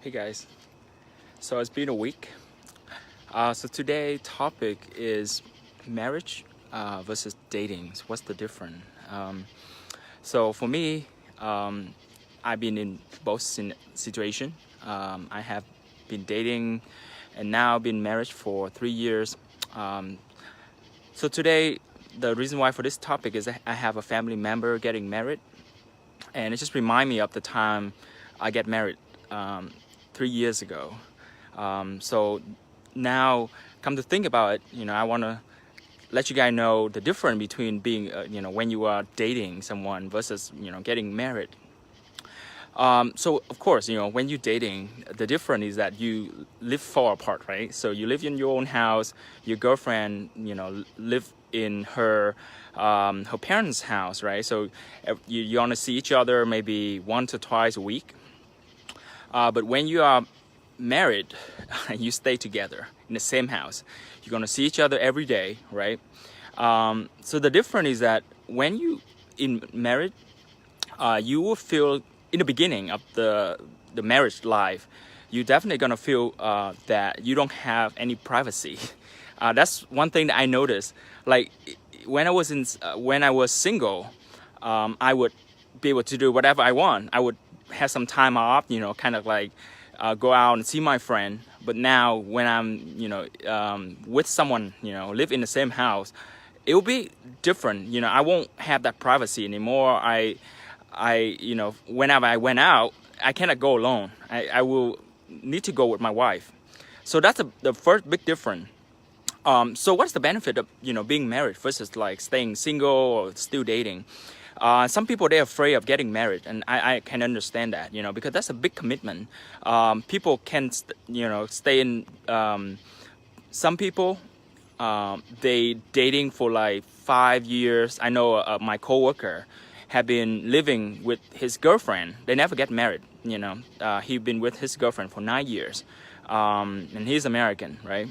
Hey guys, so it's been a week. So today topic is marriage versus dating. So what's the difference? So for me, I've been in both situation. I have been dating and now been married for 3 years. Um, so today, the reason why for this topic is I have a family member getting married, and it just remind me of the time I get married 3 years ago. So now, come to think about it, I want to let you guys know the difference between being, when you are dating someone versus, getting married. So of course, when you're dating, the difference is that you live far apart, right? So you live in your own house, your girlfriend, live in her parents' house, right? So you want to see each other maybe once or twice a week. But when you are married, you stay together in the same house. You're gonna see each other every day, right? So the difference is that when you in married, you will feel in the beginning of the marriage life, you're definitely gonna feel that you don't have any privacy. That's one thing that I noticed. Like when I was single, I would be able to do whatever I want. I would have some time off, kind of like go out and see my friend. But now when I'm, with someone, live in the same house, it will be different. I won't have that privacy anymore. Whenever I went out, I cannot go alone. I will need to go with my wife. So that's the first big difference. So what's the benefit of being married versus like staying single or still dating? Some people, they're afraid of getting married, and I can understand that, because that's a big commitment. People can stay in. Some people, they dating for like 5 years. I know my coworker have been living with his girlfriend. They never get married. He been with his girlfriend for 9 years, and he's American, right?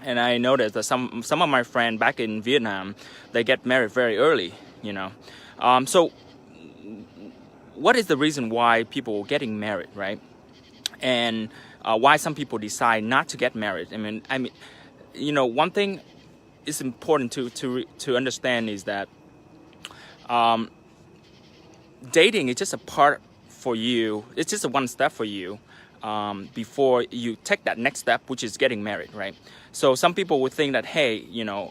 And I noticed that some of my friends back in Vietnam, they get married very early. So what is the reason why people are getting married, right? And why some people decide not to get married? I mean, one thing is important to understand is that dating is just a part for you. It's just a one step for you before you take that next step, which is getting married, right? So some people would think that, hey,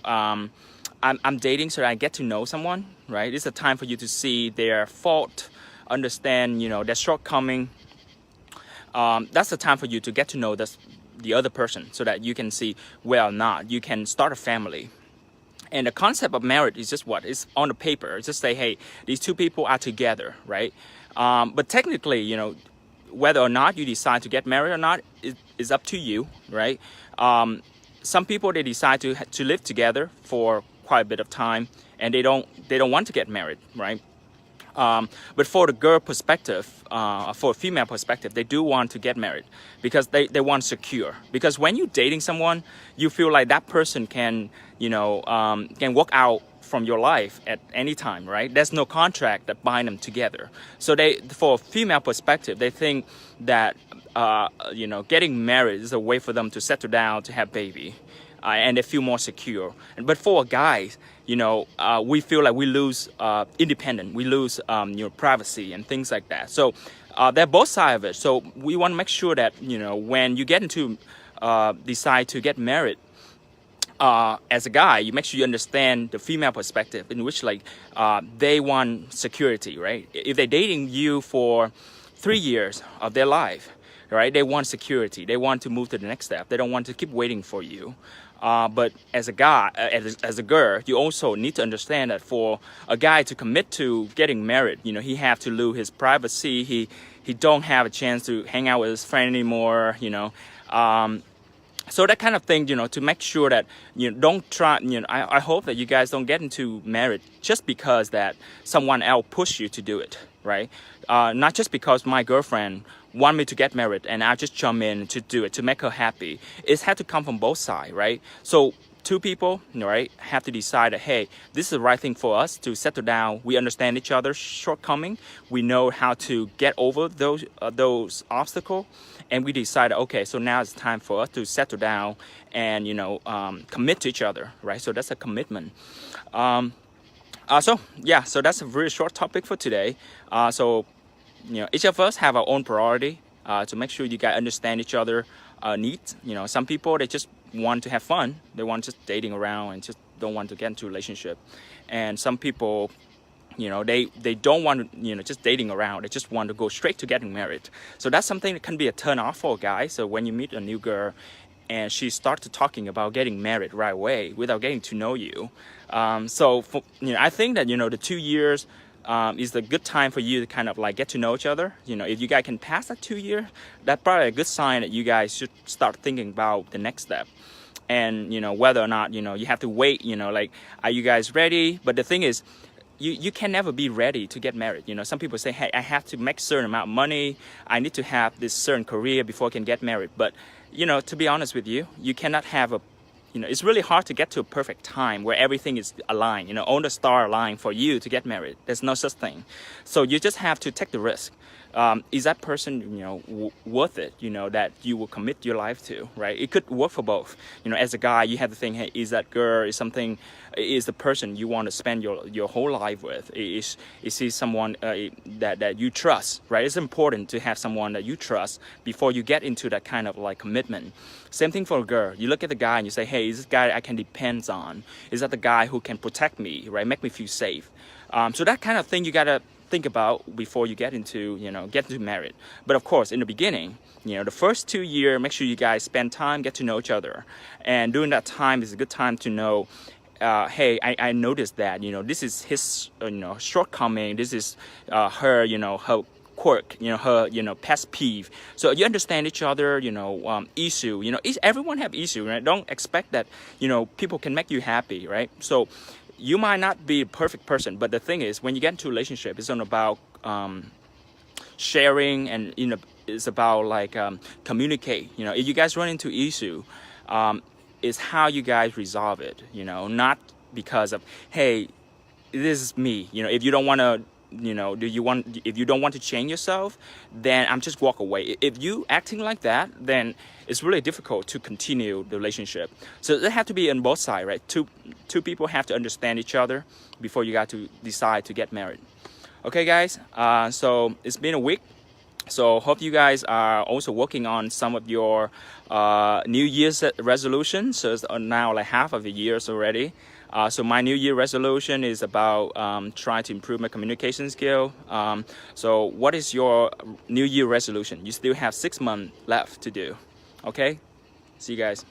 I'm dating so that I get to know someone, right? It's a time for you to see their fault, understand, their shortcoming. That's the time for you to get to know the other person so that you can see whether or not you can start a family. And the concept of marriage is just what? It's on the paper. It's just say, hey, these two people are together, right? But technically, whether or not you decide to get married or not is up to you, right? Some people, they decide to live together for quite a bit of time, and they don't want to get married, right? But for the girl perspective, for a female perspective, they do want to get married because they want secure. Because when you're dating someone, you feel like that person can walk out from your life at any time, right? There's no contract that bind them together. So for a female perspective, they think that getting married is a way for them to settle down, to have baby. And they feel more secure. But for a guy, we feel like we lose independence, we lose privacy and things like that. So they're both sides of it. So we want to make sure that when you get into decide to get married, as a guy, you make sure you understand the female perspective, in which they want security, right? If they're dating you for 3 years of their life, right, they want security. They want to move to the next step. They don't want to keep waiting for you. But as a guy, as a girl, you also need to understand that for a guy to commit to getting married, he have to lose his privacy. He don't have a chance to hang out with his friend anymore. So that kind of thing, to make sure that don't try. I hope that you guys don't get into marriage just because that someone else pushed you to do it, right? Not just because my girlfriend want me to get married and I just jump in to do it to make her happy. It had to come from both sides, right? So two people, right, have to decide that, hey, this is the right thing for us to settle down. We understand each other's shortcoming. We know how to get over those obstacles, and we decided, okay, so now it's time for us to settle down and commit to each other, right? So that's a commitment. So that's a very short topic for today. So each of us have our own priority to make sure you guys understand each other needs. Some people, they just want to have fun. They want just dating around and just don't want to get into a relationship. And some people, they don't want to, just dating around. They just want to go straight to getting married. So that's something that can be a turn off for a guy. So when you meet a new girl and she starts talking about getting married right away without getting to know you. I think that, the 2 years is a good time for you to kind of like get to know each other. If you guys can pass that 2 years, that's probably a good sign that you guys should start thinking about the next step. And whether or not you have to wait, like, are you guys ready? But the thing is, you can never be ready to get married. Some people say, hey, I have to make a certain amount of money, I need to have this certain career before I can get married. But to be honest with you, you cannot have it's really hard to get to a perfect time where everything is aligned, all the stars align for you to get married. There's no such thing. So you just have to take the risk. Is that person, worth it, that you will commit your life to, right? It could work for both. As a guy, you have to think, hey, is that girl, is the person you want to spend your whole life with? Is he someone that you trust, right? It's important to have someone that you trust before you get into that kind of like commitment. Same thing for a girl. You look at the guy and you say, hey, is this guy I can depend on? Is that the guy who can protect me, right? Make me feel safe. So that kind of thing you gotta think about before you get into married. But of course, in the beginning, the first 2 years, make sure you guys spend time, get to know each other. And during that time is a good time to know, hey, I noticed that, this is his, shortcoming. This is her, her quirk, her, pet peeve. So you understand each other, issue, everyone have issue, right? Don't expect that, people can make you happy, right? So you might not be a perfect person, but the thing is, when you get into a relationship, it's not about sharing, and it's about like communicate. If you guys run into issue, is how you guys resolve it. Not because of, hey, this is me. If you don't want to, if you don't want to change yourself, then I'm just walk away. If you acting like that, then it's really difficult to continue the relationship. So they have to be on both sides, right? Two people have to understand each other before you got to decide to get married. Okay, guys. So it's been a week. So hope you guys are also working on some of your New Year's resolutions. So it's now like half of the years already. So my New Year resolution is about trying to improve my communication skill. So what is your New Year resolution? You still have 6 months left to do. Okay? See you guys.